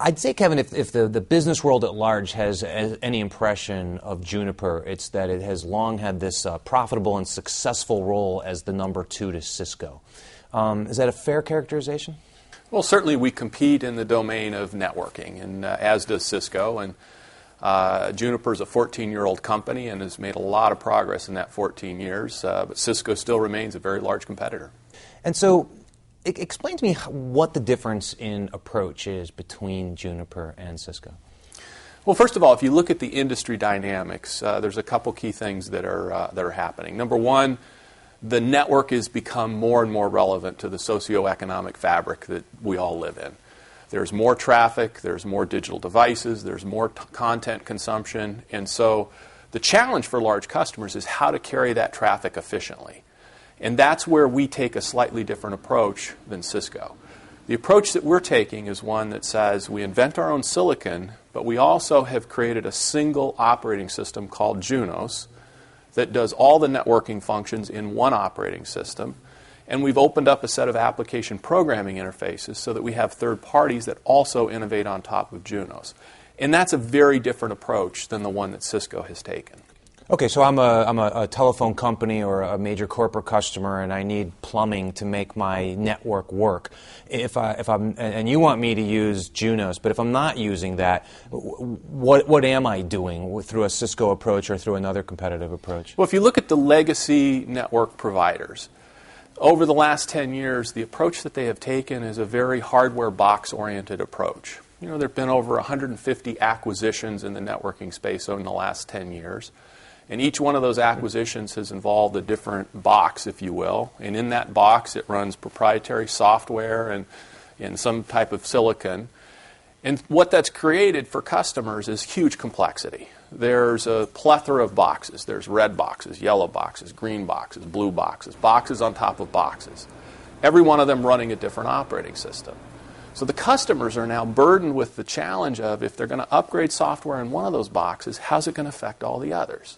I'd say, Kevin, if the business world at large has any impression of Juniper, it's that it has long had this profitable and successful role as the number 2 to Cisco. Is that a fair characterization? Well, certainly we compete in the domain of networking, and as does Cisco. And Juniper is a 14-year-old company and has made a lot of progress in that 14 years, but Cisco still remains a very large competitor. And so, explain to me what the difference in approach is between Juniper and Cisco. Well, first of all, if you look at the industry dynamics, there's a couple key things that are happening. Number one, the network has become more and more relevant to the socioeconomic fabric that we all live in. There's more traffic, there's more digital devices, there's more content consumption, and so the challenge for large customers is how to carry that traffic efficiently. And that's where we take a slightly different approach than Cisco. The approach that we're taking is one that says we invent our own silicon, but we also have created a single operating system called Junos that does all the networking functions in one operating system. And we've opened up a set of application programming interfaces so that we have third parties that also innovate on top of Junos. And that's a very different approach than the one that Cisco has taken. Okay, so I'm a telephone company or a major corporate customer, and I need plumbing to make my network work. And you want me to use Junos, but if I'm not using that, what am I doing through a Cisco approach or through another competitive approach? Well, if you look at the legacy network providers, over the last 10 years, the approach that they have taken is a very hardware box-oriented approach. You know, there have been over 150 acquisitions in the networking space in the last 10 years. And each one of those acquisitions has involved a different box, if you will. And in that box, it runs proprietary software and some type of silicon. And what that's created for customers is huge complexity. There's a plethora of boxes. There's red boxes, yellow boxes, green boxes, blue boxes, boxes on top of boxes. Every one of them running a different operating system. So the customers are now burdened with the challenge of, if they're going to upgrade software in one of those boxes, how's it going to affect all the others?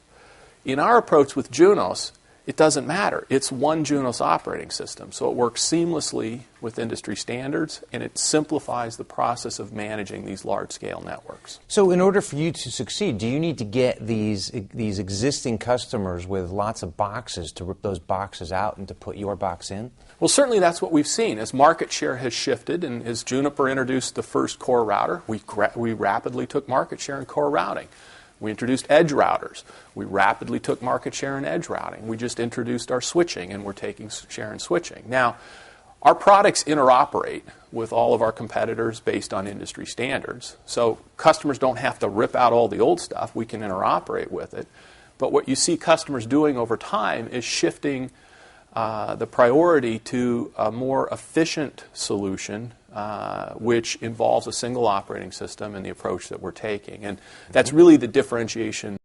In our approach with Junos, it doesn't matter. It's one Junos operating system, so it works seamlessly with industry standards, and it simplifies the process of managing these large-scale networks. So in order for you to succeed, do you need to get these existing customers with lots of boxes to rip those boxes out and to put your box in? Well, certainly that's what we've seen. As market share has shifted and as Juniper introduced the first core router, we rapidly took market share in core routing. We introduced edge routers. We rapidly took market share in edge routing. We just introduced our switching, and we're taking share in switching. Now, our products interoperate with all of our competitors based on industry standards. So customers don't have to rip out all the old stuff. We can interoperate with it. But what you see customers doing over time is shifting the priority to a more efficient solution, which involves a single operating system and the approach that we're taking. And that's really the differentiation